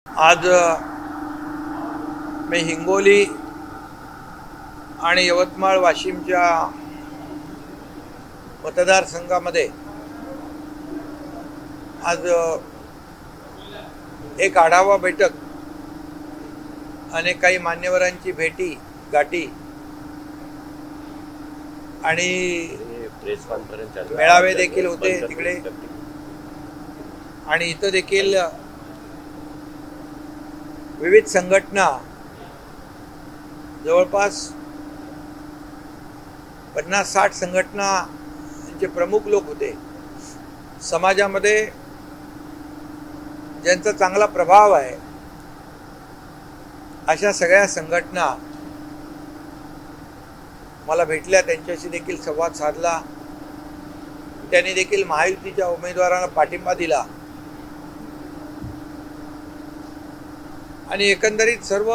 आज मी हिंगोली आणि यवतमाळ वाशिमच्या मतदारसंघामध्ये आज एक आढावा बैठक आणि काही मान्यवरांची गाठी आणि प्रेस कॉन्फरन्स मेळावे देखील होते तिकडे आणि इथं देखील विविध संघटना जवळपास 50-60 संघटनांचे प्रमुख लोक होते. समाजामध्ये ज्यांचा चांगला प्रभाव आहे अशा सगळ्या संघटना मला भेटल्या, त्यांच्याशी देखील संवाद साधला. त्यांनी देखील महायुतीच्या उमेदवारांना पाठिंबा दिला आणि एकंदरीत सर्व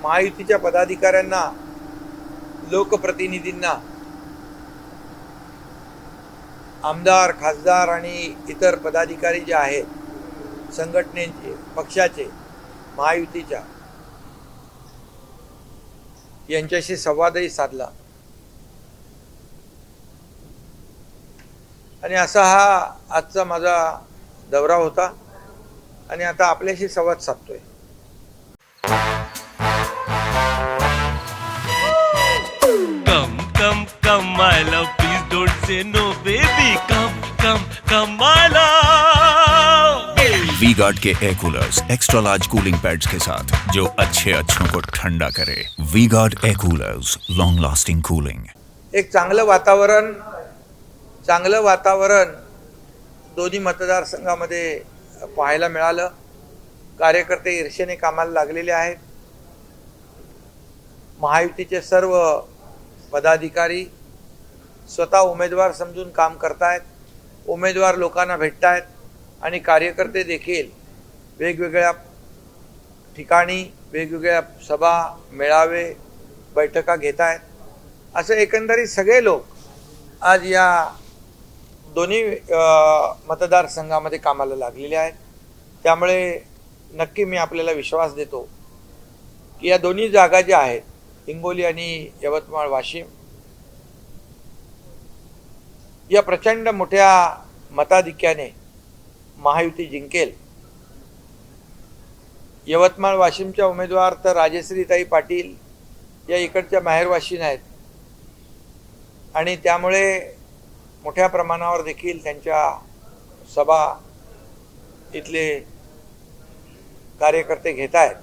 महायुतीच्या पदाधिकाऱ्यांना, लोकप्रतिनिधींना, आमदार, खासदार आणि इतर पदाधिकारी जे आहेत संघटनेचे, पक्षाचे, महायुतीच्या, यांच्याशी संवादही साधला आणि असा हा आजचा माझा दौरा होता आणि आता आपल्याशी संवाद साधतोय. Come, my love, please don't say no, baby. Come, my love. V Guard के air coolers extra large cooling pads के साथ जो अच्छों को ठंडा करे. V Guard air coolers, long lasting cooling. एक चांगलं वातावरण दोन्ही मतदारसंघामध्ये पाहायला मिळालं. कार्यकर्ते ईर्षेने कामाला लागलेले आहेत. महायुतीचे सर्व पदाधिकारी स्वतः उमेदवार समजून काम करतायत. उमेदवार लोकांना भेटतायत आणि कार्यकर्ते देखील वेगवेगळ्या ठिकाणी वेगवेगळ्या सभा, मेळावे, बैठका घेत आहेत. असं एकंदरीत सगळे लोक आज या दोन्ही मतदारसंघामध्ये कामाला लागलेले आहेत. त्यामुळे नक्की मी आपल्याला विश्वास देतो की या दोन्ही जागा ज्या आहेत, हिंगोली आणि यवतमाळ वाशिम, या प्रचंड मोठ्या मताधिक्याने महायुती जिंकेल. यवतमाळ वाशिमच्या उमेदवार तर राजश्रीताई पाटील या इकडच्या माहेरवाशीन आहेत आणि त्यामुळे मोठ्या प्रमाणावर देखील त्यांच्या सभा इथले कार्यकर्ते घेत आहेत.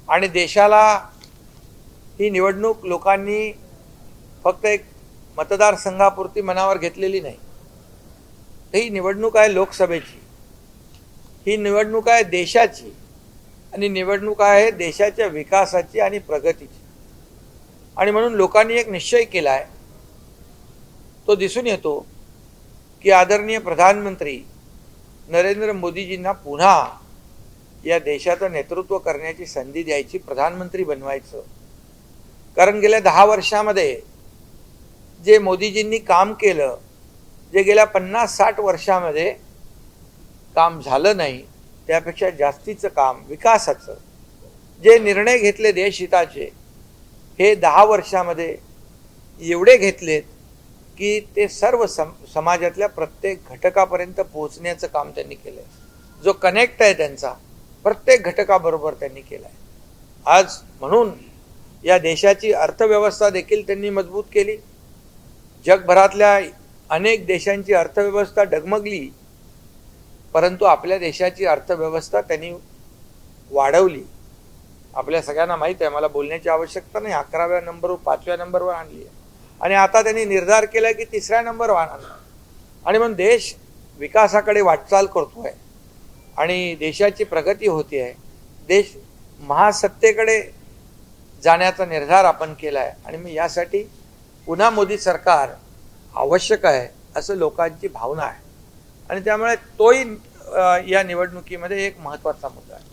आणि देशाला ही निवडणूक लोकांनी फक्त एक मतदारसंघापुरती मनावर घेतलेली नाही. ही निवडणूक आहे लोकसभेची, ही निवडणूक आहे देशाची आणि निवडणूक आहे देशाच्या विकासाची आणि प्रगतीची. आणि म्हणून लोकांनी एक निश्चय केला आहे, तो दिसून येतो की आदरणीय प्रधानमंत्री नरेंद्र मोदीजींना पुन्हा या देशाचं नेतृत्व करण्याची संधी द्यायची, प्रधानमंत्री बनवायचं. कारण गेल्या 10 वर्षामध्ये जे मोदीजींनी काम केलं, जे गेल्या 50-60 वर्षामध्ये काम झालं नाही, त्यापेक्षा जास्तीचं काम विकासाचं, जे निर्णय घेतले देशहिताचे, हे 10 वर्षामध्ये एवढे घेतलेत की ते सर्व समाजातल्या प्रत्येक घटकापर्यंत पोहोचण्याचं काम त्यांनी केलं. जो कनेक्ट आहे त्यांचा प्रत्येक घटकाबरोबर त्यांनी केला आहे. आज म्हणून या देशाची अर्थव्यवस्था देखील त्यांनी मजबूत केली. जगभरातल्या अनेक देशांची अर्थव्यवस्था डगमगली, परंतु आपल्या देशाची अर्थव्यवस्था त्यांनी वाढवली. आपल्या सगळ्यांना माहीत आहे, मला बोलण्याची आवश्यकता नाही, 11व्या नंबरवर 5व्या नंबरवर आणली आहे आणि आता त्यांनी निर्धार केला की 3ऱ्या नंबरवर आणणार. आणि म्हणून देश विकासाकडे वाटचाल करतोय आणि देशाची प्रगती होते आहे. देश महासत्तेकडे जाण्याचा निर्धार आपण केला आहे आणि मग यासाठी पुन्हा मोदी सरकार आवश्यक आहे असं लोकांची भावना आहे. आणि त्यामुळे तोही या निवडणुकीमध्ये एक महत्त्वाचा मुद्दा आहे.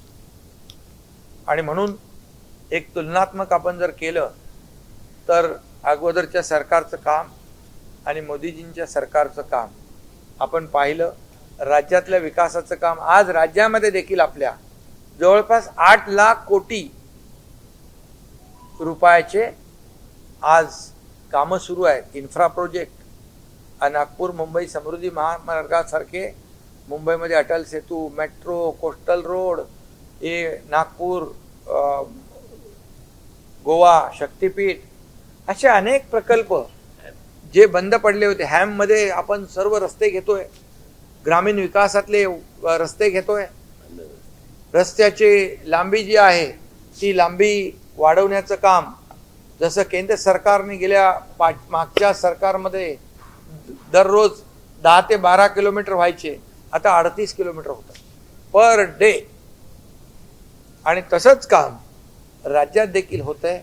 आणि म्हणून एक तुलनात्मक आपण जर केलं तर अगोदरच्या सरकारचं काम आणि मोदीजींच्या सरकारचं काम आपण पाहिलं. राज्यातल्या विकासाचं काम आज राज्यामध्ये देखील आपल्या जवळपास 8 लाख कोटी रुपयाचे आज कामं सुरू आहेत. इन्फ्रा प्रोजेक्ट, नागपूर मुंबई समृद्धी महामार्गासारखे, मुंबईमध्ये Atal Setu, metro, coastal road, हे नागपूर गोवा शक्तीपीठ, असे अनेक प्रकल्प जे बंद पडले होते. हॅममध्ये आपण सर्व रस्ते घेतोय, ग्रामीण विकासातले रस्ते घेतोय. रस्त्याची लांबी जी आहे ती लांबी वाढवण्याचं काम जसं केंद्र सरकारने गेल्या मागच्या सरकारमध्ये दररोज 10 ते 12 किलोमीटर व्हायचे, आता 38 किलोमीटर होतं पर डे. आणि तसंच काम राज्यात देखील होतंय.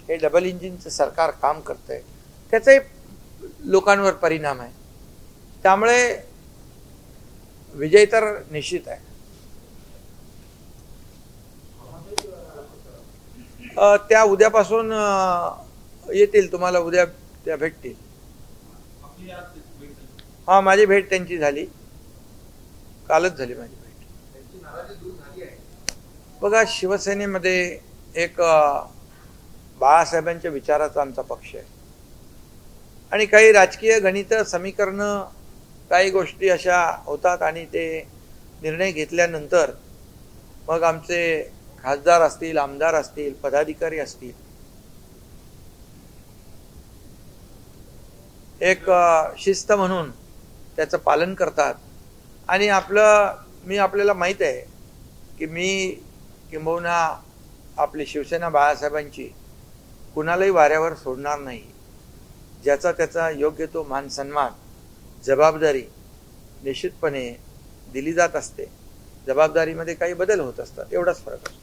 हे डबल इंजिनचं सरकार काम करतंय, त्याचाही लोकांवर परिणाम आहे. त्यामुळे विजय तर निश्चित आहे. त्या उद्यापासून येतील, तुम्हाला उद्या त्या भेटतील. हा, माझी भेट त्यांची झाली, कालच झाली माझी भेट. बघा, शिवसेनेमध्ये एक बाळासाहेबांच्या विचाराचा आमचा पक्ष आहे आणि काही राजकीय गणित समीकरणं, काही गोष्टी अशा होतात आणि ते निर्णय घेतल्यानंतर मग आमचे खासदार असतील, आमदार असतील, पदाधिकारी असतील, एक शिस्त म्हणून त्याचं पालन करतात. आणि आपल्याला माहीत आहे की मी किंबहुना आपली शिवसेना बाळासाहेबांची कुणालाही वाऱ्यावर सोडणार नाही. ज्याचा त्याचा योग्य तो मान सन्मान, जबाबदारी निश्चितपणे दिली जात असते. जबाबदारीमध्ये काही बदल होत असतात, एवढाच फरक असतो.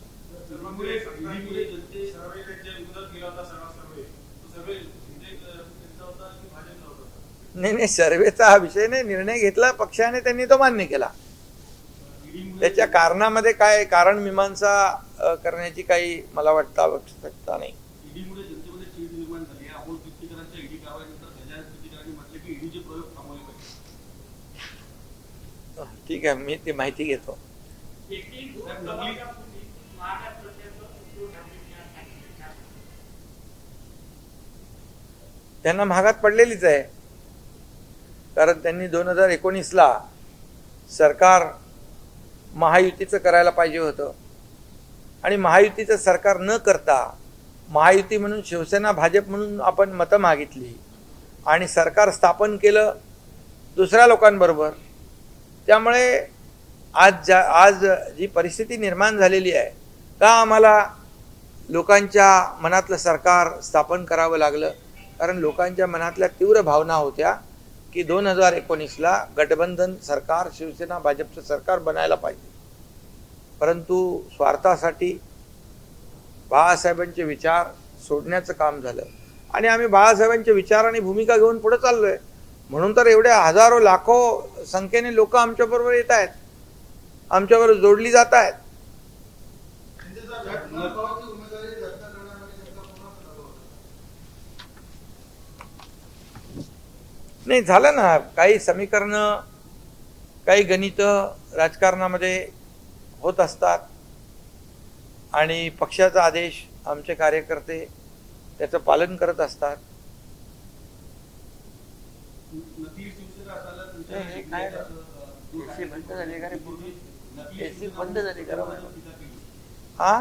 नाही, सर्वेचा हा विषय नाही. निर्णय घेतला पक्षाने, त्यांनी तो मान्य केला. त्याच्या कारणामध्ये काय कारण मीमांसा करण्याची काही मला वाटतं आवश्यकता नाही. ठीक आहे, मी ती माहिती घेतो. त्यांना महागात पडलेलीच आहे, कारण त्यांनी 2019ला सरकार महायुतीचं करायला पाहिजे होतं आणि महायुतीचं सरकार न करता महायुती म्हणून शिवसेना भाजप म्हणून आपण मतं मागितली आणि सरकार स्थापन केलं दुसऱ्या लोकांबरोबर. त्यामुळे आज जी परिस्थिती निर्माण झालेली आहे, का आम्हाला लोकांच्या मनातलं सरकार स्थापन करावं लागलं, कारण लोकांच्या मनातल्या तीव्र भावना होत्या की 2019ला गठबंधन सरकार, शिवसेना भाजपचं सरकार बनायला पाहिजे. परंतु स्वार्थासाठी बाळासाहेबांचे विचार सोडण्याचं काम झालं आणि आम्ही बाळासाहेबांचे विचार आणि भूमिका घेऊन पुढे चाललोय. म्हणून तर एवढ्या हजारो लाखो संख्येने लोक आमच्याबरोबर येत आहेत, आमच्याबरोबर जोडली जात आहेत. नाही, झालं ना, काही समीकरणं, काही गणित राजकारणामध्ये होत असतात आणि पक्षाचा आदेश आमचे कार्यकर्ते त्याचं पालन करत असतात. बंद झाली का? हा,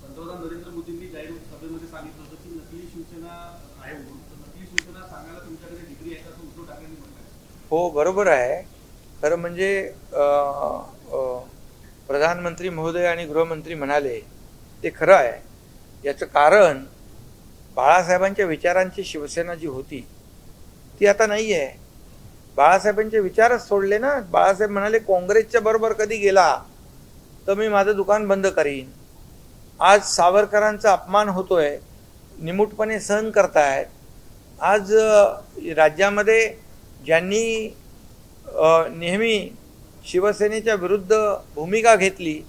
पंतप्रधान नरेंद्र मोदींनी जाहीर सभेमध्ये सांगितलं होतं की नकली शिवसेना आहे म्हणून. नकली शिवसेना सांगायला तुमच्याकडे डिग्री आहे असं उद्धव ठाकरेंनी म्हटलं. हो, बरोबर आहे. खरं म्हणजे प्रधानमंत्री महोदय आणि गृहमंत्री म्हणाले ते खरं आहे. याचं कारण बाळासाहेबांच्या विचारांची शिवसेना जी होती ती आता नाही आहे. बाळासाहेबांचे विचारच सोडले ना. बाळासाहेब म्हणाले काँग्रेसच्या बरोबर कधी गेला तर मी माझं दुकान बंद करीन. आज सावरकरांचा अपमान होतोय, निमूटपणे सहन करतायत. आज राज्यामध्ये ज्यांनी नेहमी शिवसेनेच्या विरुद्ध भूमिका घेतली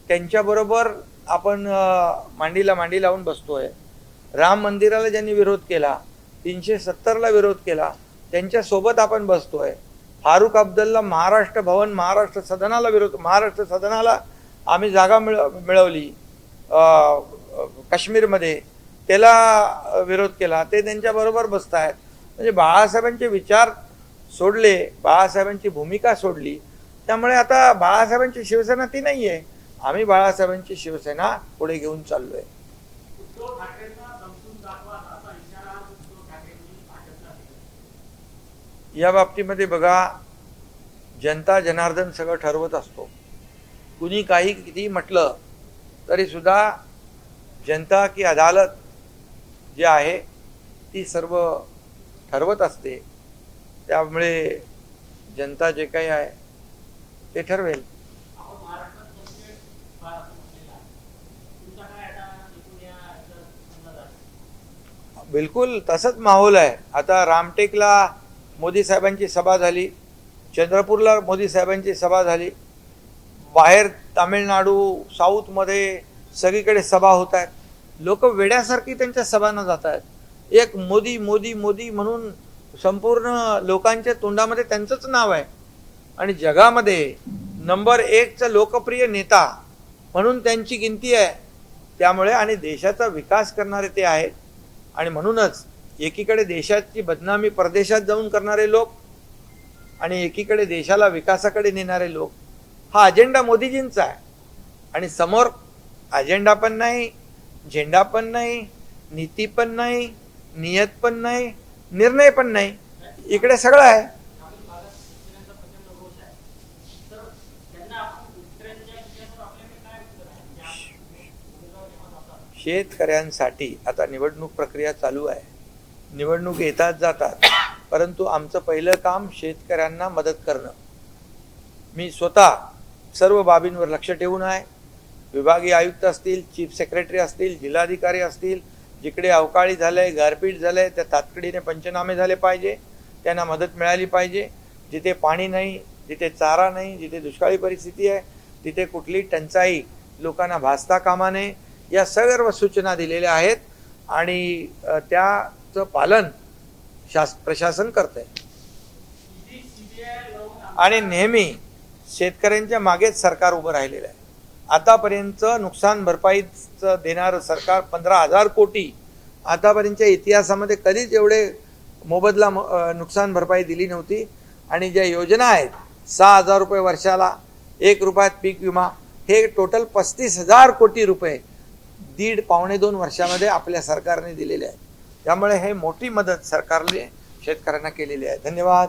त्यांच्याबरोबर आपण मांडीला मांडी लावून बसतोय. राम मंदिराला ज्यांनी विरोध केला, 370ला विरोध केला, त्यांच्यासोबत आपण बसतोय. फारुख अब्दुल्ला महाराष्ट्र भवन, महाराष्ट्र सदनाला विरोध, महाराष्ट्र सदनाला आम्ही जागा मिळवली काश्मीरमध्ये, त्याला विरोध केला, ते त्यांच्याबरोबर बसत आहेत. म्हणजे बाळासाहेबांचे विचार सोडले, बाळासाहेबांची भूमिका सोडली. त्यामुळे आता बाळासाहेबांची शिवसेना ती नाही आहे. आम्ही बाळासाहेबांची शिवसेना पुढे घेऊन चाललो आहे. उद्धव ठाकरेंना समजून दाखवा असा इशारा उद्धव ठाकरेंनी भाजपला दिला. या बाबतीमध्ये बघा, जनता जनार्दन सगळं ठरवत असतो. कुणी काही किती म्हटलं तरी सुद्धा जनता की अदालत जी आहे ती सर्व ठरवत असते. त्यामुळे जनता जे काही आहे ते ठरवेल. आपण महाराष्ट्रात म्हणजे फार असं म्हटलेलं आहे. तुमचा काय आता एकूण या अंदाज आहे? बिलकुल तसंच माहोल आहे. आता रामटेकला मोदी साहेबांची सभा झाली, चंद्रपूरला मोदी साहेबांची सभा झाली, बाहेर तामिळनाडू साऊथमध्ये सगळीकडे सभा होत आहेत. लोक वेड्यासारखी त्यांच्या सभांना जात आहेत. एक मोदी मोदी मोदी म्हणून संपूर्ण लोकांच्या तोंडामध्ये त्यांचंच नाव आहे आणि जगामध्ये नंबर 1चा लोकप्रिय नेता म्हणून त्यांची गिनती आहे. त्यामुळे आणि देशाचा विकास करणारे ते आहेत. आणि म्हणूनच एकीकडे देशाची बदनामी परदेशात जाऊन करणारे लोक आणि एकीकडे देशाला विकासाकडे नेणारे लोक, हा अजेंडा मोदीजींचा आहे. आणि समोर अजेंडा पण नाही, झेंडा पण नाही, नीती पण नाही, नियत पण नाही, निर्णय पण नाही, इकडे सगळं आहे. ग्रामीण भागात शेतकऱ्यांचा प्रचंड रोष आहे. तर त्यांना आपण शेतकऱ्यांच्या विषयावर आपल्याकडे काय उत्तर आहे? म्हणजे उमेदवार जेव्हा जातात शेतकऱ्यांसाठी आता निवडणूक प्रक्रिया चालू आहे. निवडणूक येतात जातात, परंतु आमचं पहिलं काम शेतकऱ्यांना मदत करणं. मी स्वतः सर्व बाबींवर लक्ष ठेवून आहे. विभागीय आयुक्त असतील, चीफ सेक्रेटरी असतील, जिल्हाधिकारी असतील, जिकडे अवकाळी झालंय, गारपीट झालंय, त्या तातडीने पंचनामे झाले पाहिजे, त्यांना मदत मिळाली पाहिजे. जिथे पाणी नाही, जिथे चारा नाही, जिथे दुष्काळी परिस्थिती आहे, तिथे कुठली टंचाई लोकांना भासता कामा नये, या सर्व सूचना दिलेल्या आहेत आणि त्याचं पालन प्रशासन करतंय. आणि नेहमी शेतकऱ्यांच्या मागेच सरकार उभं राहिलेलं आहे. आतापर्यंत नुकसान भरपाईचं देणारं सरकार 15,000 कोटी, आतापर्यंतच्या इतिहासामध्ये कधीच एवढे मोबदला नुकसान भरपाई दिली नव्हती. आणि ज्या योजना आहेत 6,000 रुपये वर्षाला, 1 रुपयात पीक विमा, हे टोटल 35,000 कोटी रुपये 1.5-2 वर्षामध्ये आपल्या सरकारने दिलेले आहेत. त्यामुळे हे मोठी मदत सरकारने शेतकऱ्यांना केलेली आहे. धन्यवाद.